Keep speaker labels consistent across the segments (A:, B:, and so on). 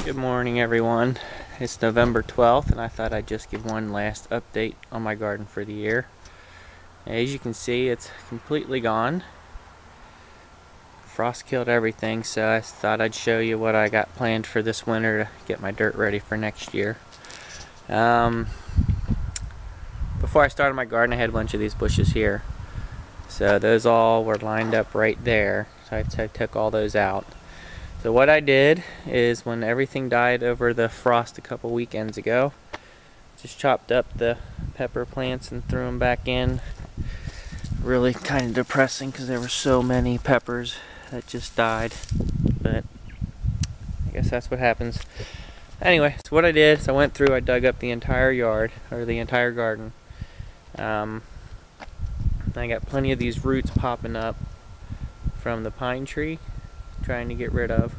A: Good morning, everyone. It's November 12th and I thought I'd just give one last update on my garden for the year. As you can see, it's completely gone. Frost killed everything, so I thought I'd show you what I got planned for this winter to get my dirt ready for next year. Before I started my garden, I had a bunch of these bushes here. So those all were lined up right there. So I took all those out. So what I did is, when everything died over the frost a couple weekends ago, just chopped up the pepper plants and threw them back in. Really kind of depressing because there were so many peppers that just died, but I guess that's what happens. Anyway, so what I did is I went through, I dug up the entire yard, or the entire garden. I got plenty of these roots popping up from the pine tree, trying to get rid of,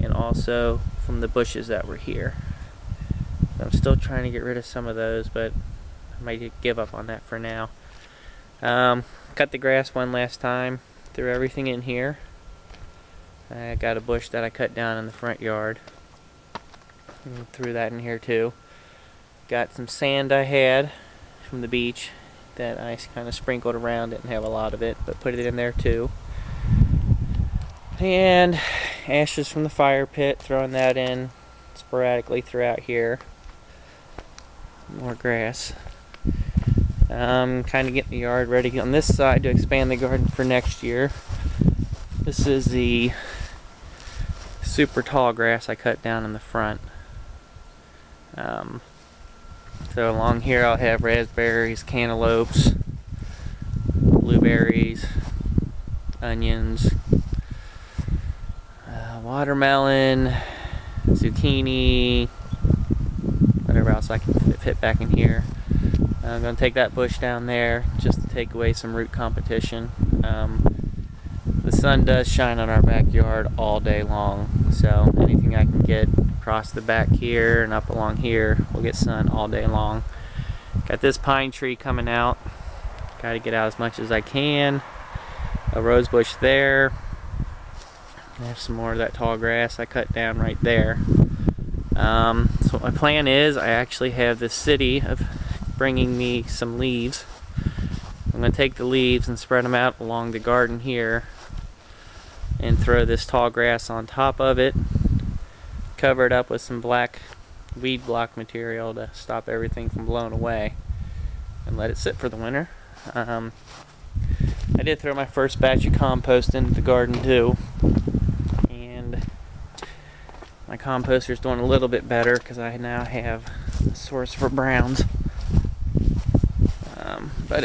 A: and also from the bushes that were here. I'm still trying to get rid of some of those, but I might give up on that for now. Cut the grass one last time, threw everything in here. I got a bush that I cut down in the front yard and threw that in here too. Got some sand I had from the beach that I kind of sprinkled around. Didn't have a lot of it, but put it in there too. And ashes from the fire pit, throwing that in sporadically throughout here. More grass. Kind of getting the yard ready on this side to expand the garden for next year. This is the super tall grass I cut down in the front. So along here I'll have raspberries, cantaloupes, blueberries, onions, watermelon, zucchini, whatever else I can fit back in here. I'm going to take that bush down there just to take away some root competition. The sun does shine on our backyard all day long, so anything I can get across the back here and up along here will get sun all day long. Got this pine tree coming out. Got to get out as much as I can. A rose bush there. There's some more of that tall grass I cut down right there. So what my plan is, I actually have the city of bringing me some leaves. I'm going to take the leaves and spread them out along the garden here and throw this tall grass on top of it, cover it up with some black weed block material to stop everything from blowing away, and let it sit for the winter. I did throw my first batch of compost into the garden too, and my composter's doing a little bit better because I now have a source for browns. But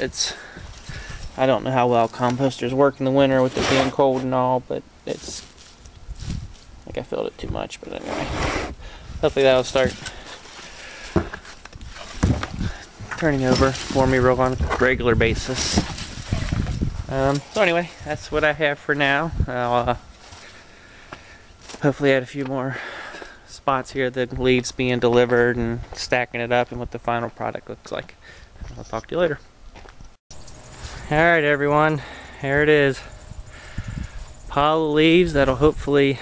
A: I don't know how well composters work in the winter with it being cold and all, but it's, I think I filled it too much, but anyway, hopefully that'll start turning over for me real on a regular basis. So anyway, that's what I have for now. I'll hopefully add a few more spots here, the leaves being delivered and stacking it up and what the final product looks like. I'll talk to you later. Alright everyone, here it is. Pile of leaves that'll hopefully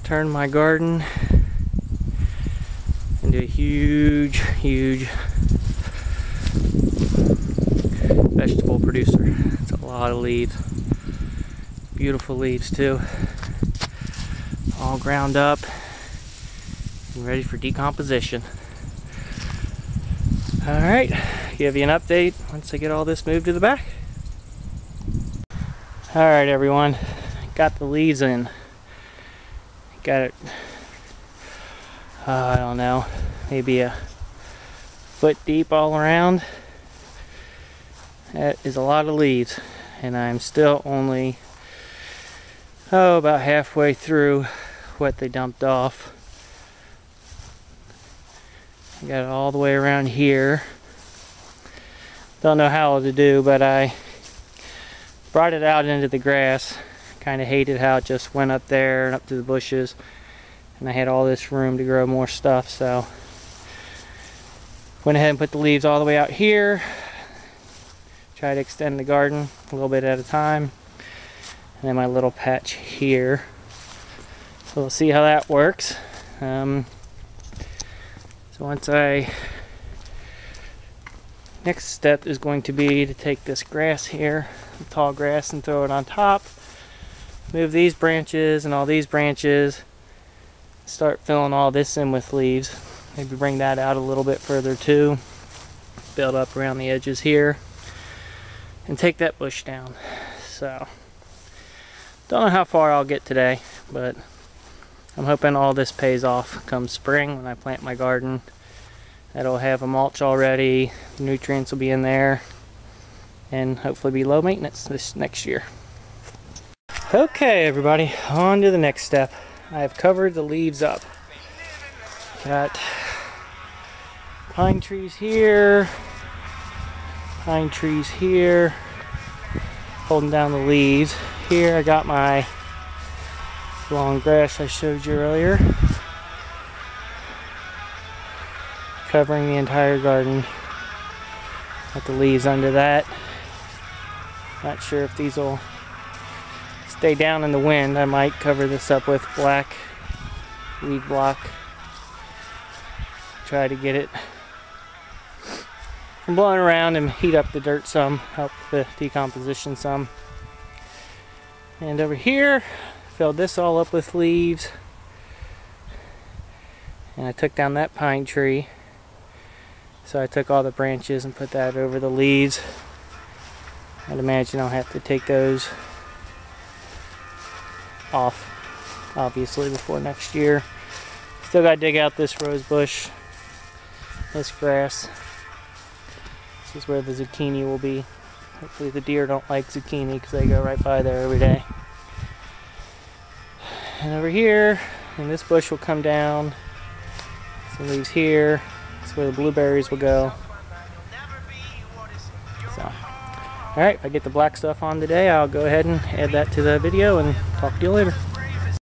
A: turn my garden into a huge vegetable producer. It's a lot of leaves. Beautiful leaves too. All ground up and ready for decomposition. Alright, give you an update once I get all this moved to the back. Alright everyone, got the leaves in. Got it, I don't know, maybe a foot deep all around. That is a lot of leaves, and I'm still only about halfway through what they dumped off. I got it all the way around here. Don't know how to do, but I brought it out into the grass. Kind of hated how it just went up there and up to the bushes, and I had all this room to grow more stuff, so went ahead and put the leaves all the way out here. Try to extend the garden a little bit at a time, and then my little patch here So we'll see how that works. So next step is going to be to take this grass here, the tall grass, and throw it on top. Move these branches and all these branches. Start filling all this in with leaves. Maybe bring that out a little bit further too. Build up around the edges here. And take that bush down. So, don't know how far I'll get today, but I'm hoping all this pays off come spring when I plant my garden. That'll have a mulch already, the nutrients will be in there, and hopefully be low maintenance this next year. Okay everybody, on to the next step. I've covered the leaves up. Got pine trees here, holding down the leaves. Here I got my long grass I showed you earlier, covering the entire garden. Got the leaves under that. Not sure if these will stay down in the wind. I might cover this up with black weed block. Try to get it from blowing around and heat up the dirt some, help the decomposition some. And over here, filled this all up with leaves. And I took down that pine tree. So I took all the branches and put that over the leaves. I'd imagine I'll have to take those off, obviously, before next year. Still got to dig out this rose bush, this grass. This is where the zucchini will be. Hopefully the deer don't like zucchini because they go right by there every day. And over here, and this bush will come down. Some leaves here. That's where the blueberries will go. So, alright, if I get the black stuff on today, I'll go ahead and add that to the video and talk to you later.